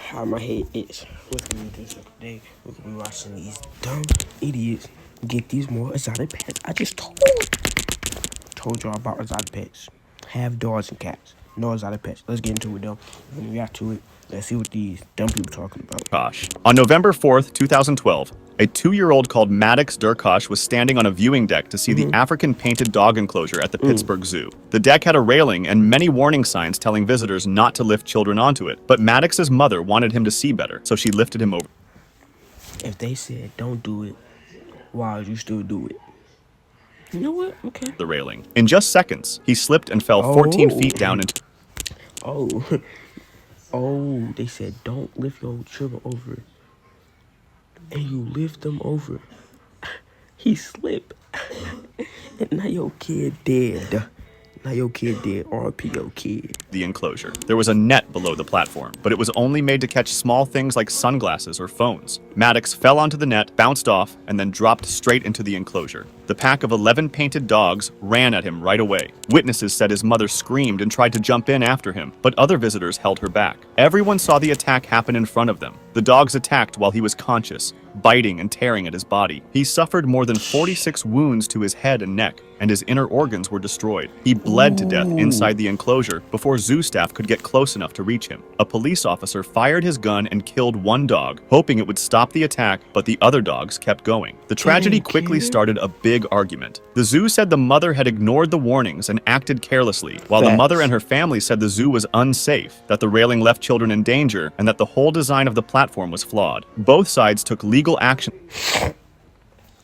how my head itch. What's gonna do this today? We're gonna be watching these dumb idiots get these more exotic pets. I just told y'all about exotic pets. Have dogs and cats. No exotic pets. Let's get into it though. When we react to it, let's see what these dumb people talking about. Durkheim. On November 4th, 2012, a 2-year-old called Maddox Durkheim was standing on a viewing deck to see the African painted dog enclosure at the Pittsburgh Zoo. The deck had a railing and many warning signs telling visitors not to lift children onto it, but Maddox's mother wanted him to see better, so she lifted him over If they said don't do it, why would you still do it? You know what? Okay. the railing. In just seconds, he slipped and fell 14 feet down into Oh. Oh, they said don't lift your children over. And you lift them over. He slipped. And now your kid dead. Now your kid dead. RP your kid. the enclosure. There was a net below the platform, but it was only made to catch small things like sunglasses or phones. Maddox fell onto the net, bounced off, and then dropped straight into the enclosure. The pack of 11 painted dogs ran at him right away. Witnesses said his mother screamed and tried to jump in after him, but other visitors held her back. Everyone saw the attack happen in front of them. The dogs attacked while he was conscious, biting and tearing at his body. He suffered more than 46 wounds to his head and neck, and his inner organs were destroyed. He bled to death inside the enclosure before zoo staff could get close enough to reach him. A police officer fired his gun and killed one dog, hoping it would stop the attack, but the other dogs kept going. The tragedy quickly started a big argument. The zoo said the mother had ignored the warnings and acted carelessly, while the mother and her family said the zoo was unsafe, that the railing left children in danger, and that the whole design of the platform was flawed. Both sides took legal action.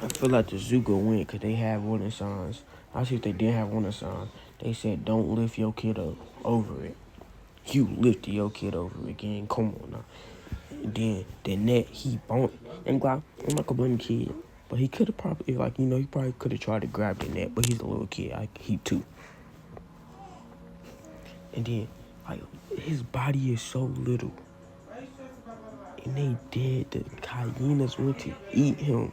I feel like the zoo could win because they have warning signs. I see if they did have warning signs. They said don't lift your kid up over it. You lifted your kid over it again. Come on now. And then the net he bumped. And I'm not gonna blame the kid, but he could have probably he probably could have tried to grab the net, but he's a little kid. He too. And then his body is so little. And they did. The hyenas went to eat him.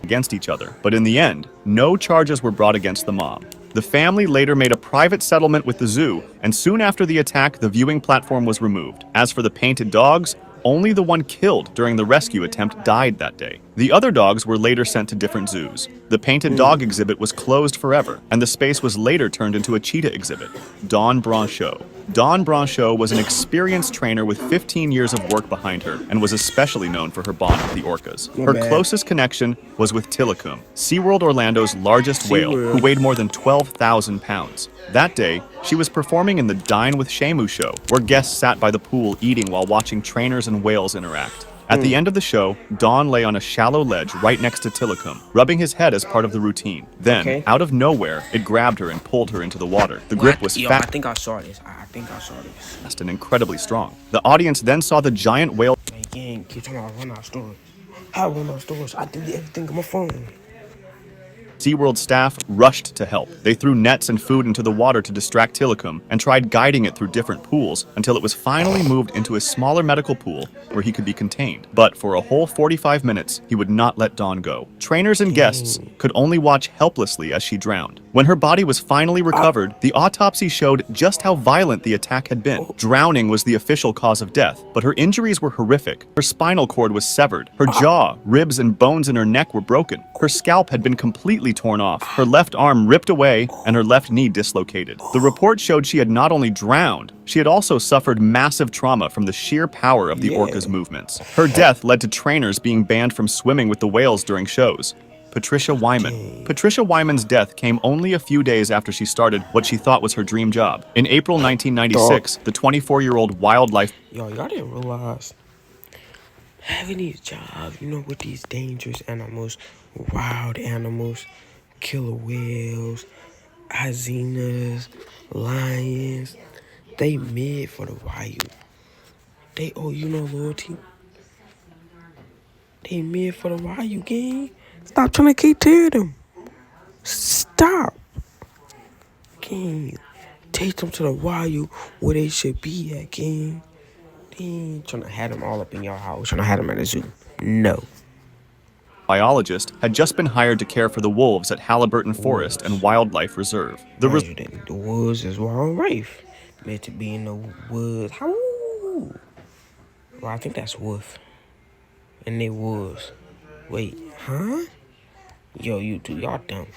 Against each other, but in the end, no charges were brought against the mob. The family later made a private settlement with the zoo, and soon after the attack, the viewing platform was removed. As for the painted dogs, only the one killed during the rescue attempt died that day. The other dogs were later sent to different zoos. The painted dog exhibit was closed forever, and the space was later turned into a cheetah exhibit. Dawn Brancheau. Dawn Brancheau was an experienced trainer with 15 years of work behind her and was especially known for her bond with the orcas. Her closest connection was with Tilikum, SeaWorld Orlando's largest whale, who weighed more than 12,000 pounds. That day, she was performing in the Dine with Shamu show, where guests sat by the pool eating while watching trainers and whales interact. At the end of the show, Dawn lay on a shallow ledge right next to Tilikum, rubbing his head as part of the routine. Then, out of nowhere, it grabbed her and pulled her into the water. The grip was I think I saw this. fast and incredibly strong. The audience then saw the giant whale. Again, keep talking about run out stores. I run out stores. I did everything on my phone. SeaWorld staff rushed to help. They threw nets and food into the water to distract Tilikum and tried guiding it through different pools until it was finally moved into a smaller medical pool where he could be contained. But for a whole 45 minutes, he would not let Dawn go. Trainers and guests could only watch helplessly as she drowned. When her body was finally recovered, the autopsy showed just how violent the attack had been. Drowning was the official cause of death, but her injuries were horrific. Her spinal cord was severed. Her jaw, ribs, and bones in her neck were broken. Her scalp had been completely torn off, her left arm ripped away, and her left knee dislocated. The report showed she had not only drowned, she had also suffered massive trauma from the sheer power of the orca's movements. Her death led to trainers being banned from swimming with the whales during shows. Patricia Wyman. Patricia Wyman's death came only a few days after she started what she thought was her dream job. In April 1996, the 24-year-old wildlife... Y'all didn't realize having these jobs, with these dangerous animals, wild animals, killer whales, hyenas, lions, they made for the wild. They owe you no loyalty. They made for the wild, gang. Stop trying to keep tear them. Stop. Gang. Take them to the wild where they should be at, gang. They ain't trying to have them all up in your house, trying to have them at a zoo. No. Biologist had just been hired to care for the wolves at Halliburton Forest and Wildlife Reserve. The woods is wildlife. Meant to be in the woods. How? Well, I think that's wolf. And they wolves. Wait, huh? Yo, you two, y'all dumb.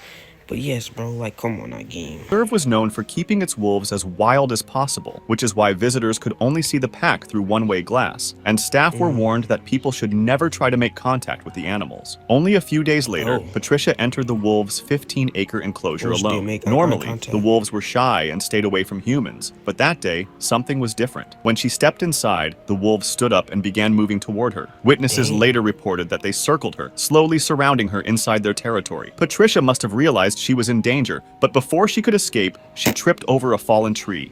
But yes, bro, like, come on, that game. The reserve was known for keeping its wolves as wild as possible, which is why visitors could only see the pack through one-way glass, and staff were warned that people should never try to make contact with the animals. Only a few days later, Patricia entered the wolves' 15-acre enclosure alone. Normally, the wolves were shy and stayed away from humans, but that day, something was different. When she stepped inside, the wolves stood up and began moving toward her. Witnesses later reported that they circled her, slowly surrounding her inside their territory. Patricia must have realized she was in danger, but before she could escape, she tripped over a fallen tree.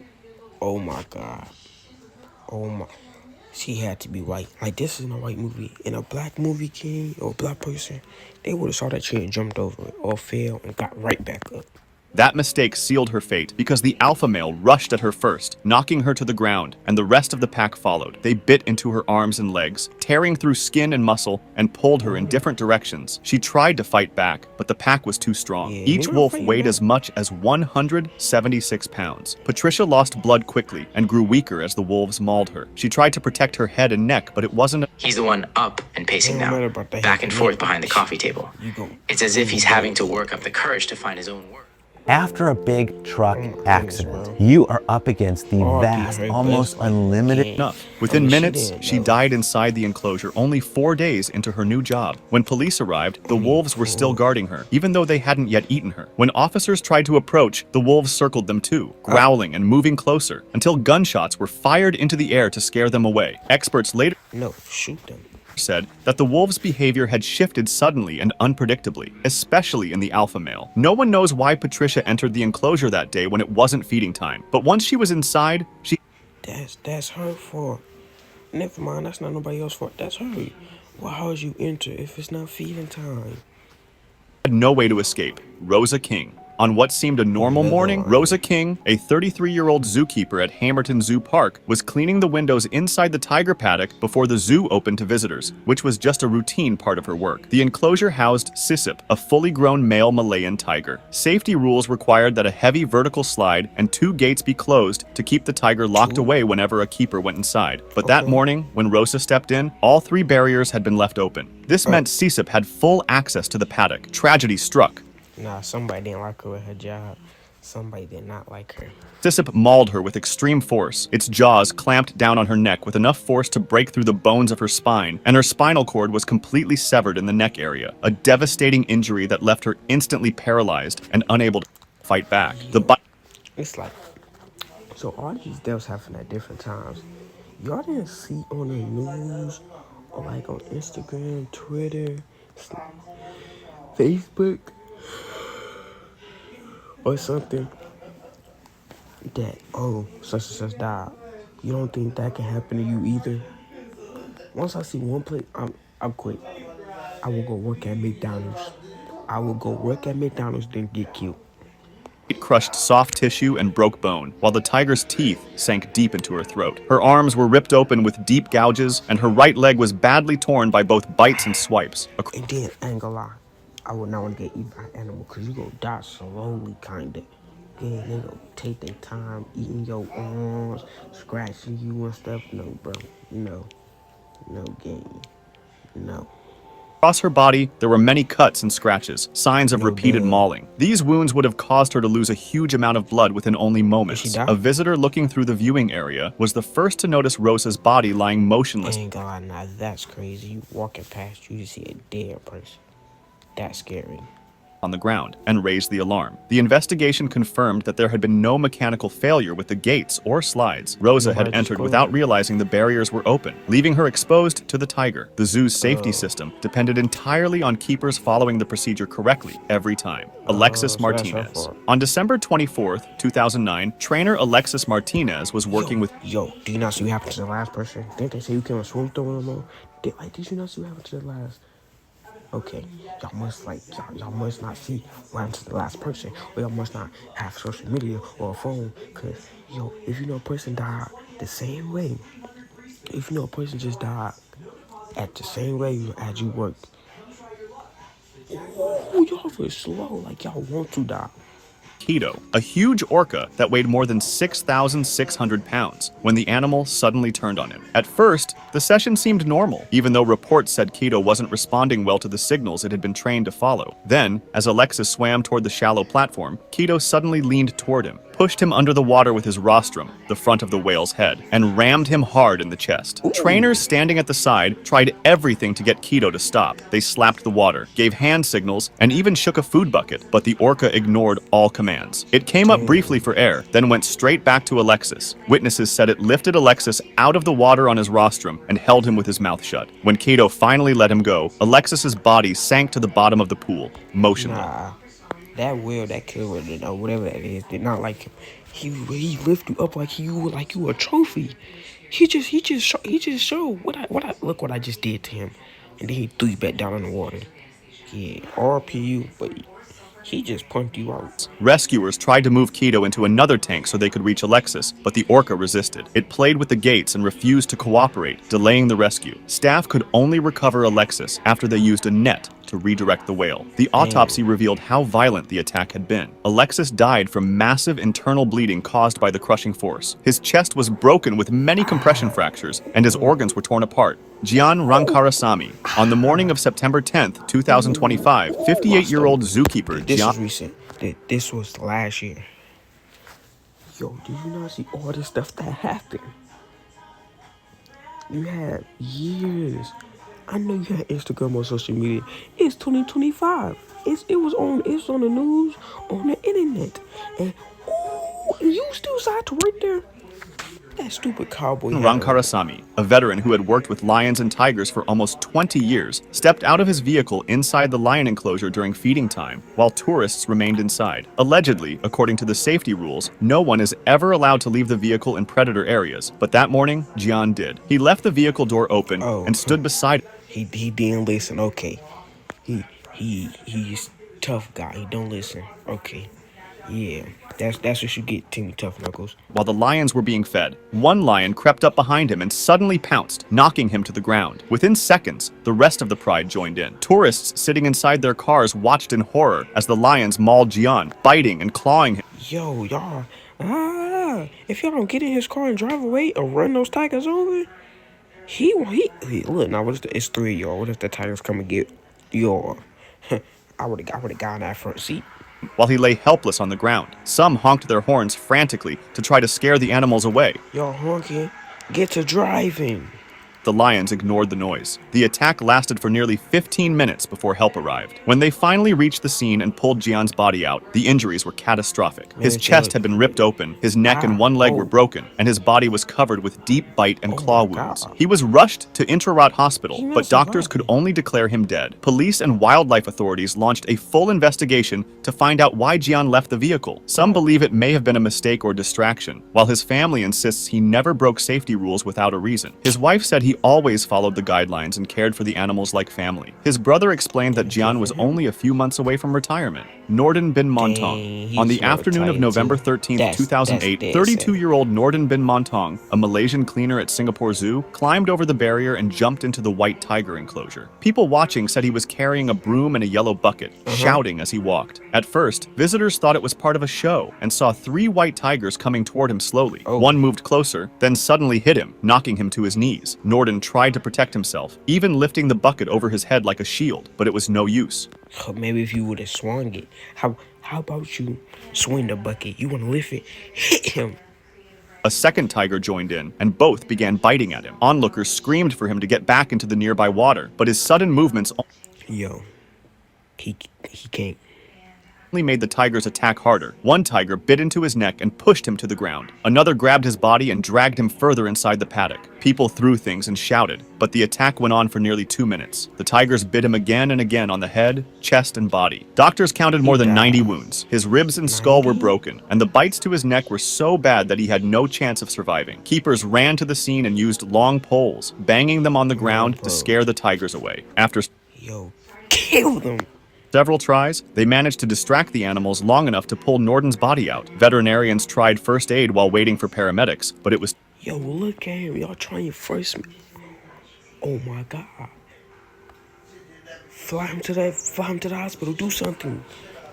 Oh my god. Oh my. She had to be white. Like, this isn't a white movie. In a black movie, king, or a black person, they would have saw that tree and jumped over it, or fell and got right back up. That mistake sealed her fate because the alpha male rushed at her first, knocking her to the ground, and the rest of the pack followed. They bit into her arms and legs, tearing through skin and muscle, and pulled her in different directions. She tried to fight back, but the pack was too strong. Each wolf weighed as much as 176 pounds. Patricia lost blood quickly and grew weaker as the wolves mauled her. She tried to protect her head and neck, but it wasn't. He's the one up and pacing now, back and forth behind the coffee table. It's as if he's having to work up the courage to find his own work. After a big truck accident, you are up against the vast, almost unlimited. Enough. Within minutes, she died inside the enclosure only 4 days into her new job. When police arrived, the wolves were still guarding her, even though they hadn't yet eaten her. When officers tried to approach, the wolves circled them too, growling and moving closer, until gunshots were fired into the air to scare them away. Experts later Shoot them. said that the wolves' behavior had shifted suddenly and unpredictably, especially in the alpha male. No one knows why Patricia entered the enclosure that day when it wasn't feeding time, but once she was inside, she... That's her fault. Never mind, that's not nobody else's fault. That's her. Well, how would you enter if it's not feeding time? had no way to escape. Rosa King. On what seemed a normal morning, Rosa King, a 33-year-old zookeeper at Hamerton Zoo Park, was cleaning the windows inside the tiger paddock before the zoo opened to visitors, which was just a routine part of her work. The enclosure housed Sisip, a fully grown male Malayan tiger. Safety rules required that a heavy vertical slide and 2 gates be closed to keep the tiger locked away whenever a keeper went inside. But that morning, when Rosa stepped in, all 3 barriers had been left open. This meant Sisip had full access to the paddock. Tragedy struck. Nah, somebody didn't like her at her job. Somebody did not like her. Sisip mauled her with extreme force. Its jaws clamped down on her neck with enough force to break through the bones of her spine, and her spinal cord was completely severed in the neck area, a devastating injury that left her instantly paralyzed and unable to fight back. It's like, so all these deaths happen at different times. Y'all didn't see on the news, or like on Instagram, Twitter, Facebook, or something that, oh, such and such died. You don't think that can happen to you either? Once I see one place, I'm quit. I will go work at McDonald's. I will go work at McDonald's, then get killed. It crushed soft tissue and broke bone, while the tiger's teeth sank deep into her throat. Her arms were ripped open with deep gouges, and her right leg was badly torn by both bites and swipes. And then, I ain't gonna lie, I would not want to get eaten by an animal, because you gonna die slowly, kinda. Yeah, they gonna take their time eating your arms, scratching you and stuff. No, bro. No. No game. No. Across her body, there were many cuts and scratches, signs of repeated mauling. These wounds would have caused her to lose a huge amount of blood within only moments. A visitor looking through the viewing area was the first to notice Rosa's body lying motionless. I ain't gonna lie, now that's crazy. You walking past, you just see a dead person. That's scary. On the ground and raised the alarm. The investigation confirmed that there had been no mechanical failure with the gates or slides. Rosa had entered without realizing the barriers were open, leaving her exposed to the tiger. The zoo's safety system depended entirely on keepers following the procedure correctly every time. Alexis Martinez. On December 24th, 2009, trainer Alexis Martinez was working with... Yo, do you not see what happened to the last person? Didn't they say you can't swim through them all? Did you not see what happened to the last... Okay, y'all must not see what happened to the last person, or y'all must not have social media or a phone, cause yo, if you know a person died the same way, if you know a person just died at the same way as you worked, ooh, y'all feel slow, like y'all want to die. Keto, a huge orca that weighed more than 6,600 pounds, when the animal suddenly turned on him. At first, the session seemed normal, even though reports said Keto wasn't responding well to the signals it had been trained to follow. Then, as Alexis swam toward the shallow platform, Keto suddenly leaned toward him, pushed him under the water with his rostrum, the front of the whale's head, and rammed him hard in the chest. Ooh. Trainers standing at the side tried everything to get Keto to stop. They slapped the water, gave hand signals, and even shook a food bucket, but the orca ignored all commands. It came up briefly for air, then went straight back to Alexis. Witnesses said it lifted Alexis out of the water on his rostrum and held him with his mouth shut. When Keto finally let him go, Alexis's body sank to the bottom of the pool, motionless. Nah, that whale, that killer, or whatever that is, did not like him. He lifted you up like you a trophy. He just showed look what I just did to him, and then he threw you back down in the water. Yeah, RPU, but he just pumped you out. Rescuers tried to move Keto into another tank so they could reach Alexis, but the orca resisted. It played with the gates and refused to cooperate, delaying the rescue. Staff could only recover Alexis after they used a net to redirect the whale. The autopsy revealed how violent the attack had been. Alexis died from massive internal bleeding caused by the crushing force. His chest was broken with many compression fractures, and his organs were torn apart. Gian Rankarasamy. On the morning of September 10th, 2025, 58-year-old zookeeper This was recent. This was last year. Yo, did you not see all this stuff that happened? You had years. I know you had Instagram or social media. It's 2025. It's on the news, on the internet. And you still decide to work there? That stupid cowboy. Rankarasamy, a veteran who had worked with lions and tigers for almost 20 years, stepped out of his vehicle inside the lion enclosure during feeding time, while tourists remained inside. Allegedly, according to the safety rules, no one is ever allowed to leave the vehicle in predator areas, but that morning, Gian did. He left the vehicle door open and stood beside. He didn't listen. Okay, he's tough guy. He don't listen. Okay. Yeah, that's what you get, Timmy Tough Knuckles. While the lions were being fed, one lion crept up behind him and suddenly pounced, knocking him to the ground. Within seconds, the rest of the pride joined in. Tourists sitting inside their cars watched in horror as the lions mauled Gian, biting and clawing him. Yo, y'all, if y'all don't get in his car and drive away or run those tigers over, he look, now what if it's three of y'all? What if the tigers come and get y'all? I would've got in that front seat. While he lay helpless on the ground, some honked their horns frantically to try to scare the animals away. Y'all honking, get to driving. The lions ignored the noise. The attack lasted for nearly 15 minutes before help arrived. When they finally reached the scene and pulled Gian's body out, the injuries were catastrophic. His chest had been ripped open, his neck and one leg were broken, and his body was covered with deep bite and claw wounds. He was rushed to Intrarat Hospital, but doctors could only declare him dead. Police and wildlife authorities launched a full investigation to find out why Gian left the vehicle. Some believe it may have been a mistake or distraction, while his family insists he never broke safety rules without a reason. His wife said he always followed the guidelines and cared for the animals like family. His brother explained that Gian was only a few months away from retirement. Nordin bin Montong. On the afternoon of November 13th, 2008, 32-year-old Nordin bin Montong, a Malaysian cleaner at Singapore Zoo, climbed over the barrier and jumped into the white tiger enclosure. People watching said he was carrying a broom and a yellow bucket, shouting as he walked. At first, visitors thought it was part of a show and saw 3 white tigers coming toward him slowly. One moved closer, then suddenly hit him, knocking him to his knees. Nordin tried to protect himself, even lifting the bucket over his head like a shield, but it was no use. Maybe if you would have swung it. How about you swing the bucket? You want to lift it, hit him. A second tiger joined in, and both began biting at him. Onlookers screamed for him to get back into the nearby water, but his sudden movements he can't. Only made the tigers attack harder. One tiger bit into his neck and pushed him to the ground. Another grabbed his body and dragged him further inside the paddock. People threw things and shouted, but the attack went on for nearly 2 minutes. The tigers bit him again and again on the head, chest, and body. Doctors counted more than 90 wounds. His ribs and skull were broken, and the bites to his neck were so bad that he had no chance of surviving. Keepers ran to the scene and used long poles, banging them on the ground to scare the tigers away. After kill them. Several tries, they managed to distract the animals long enough to pull Nordin's body out. Veterinarians tried first aid while waiting for paramedics, but it was... Yo, look at him. Y'all trying first... Oh my God. Fly him to the hospital. Do something.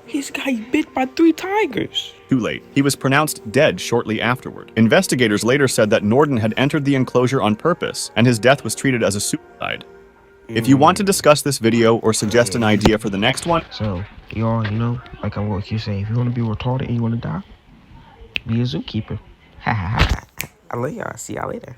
He's got bit by 3 tigers. Too late. He was pronounced dead shortly afterward. Investigators later said that Norden had entered the enclosure on purpose, and his death was treated as a suicide. If you want to discuss this video or suggest an idea for the next one... So, you already know, like I was you saying, if you want to be retarded and you want to die, be a zookeeper. Ha ha ha. I love y'all. See y'all later.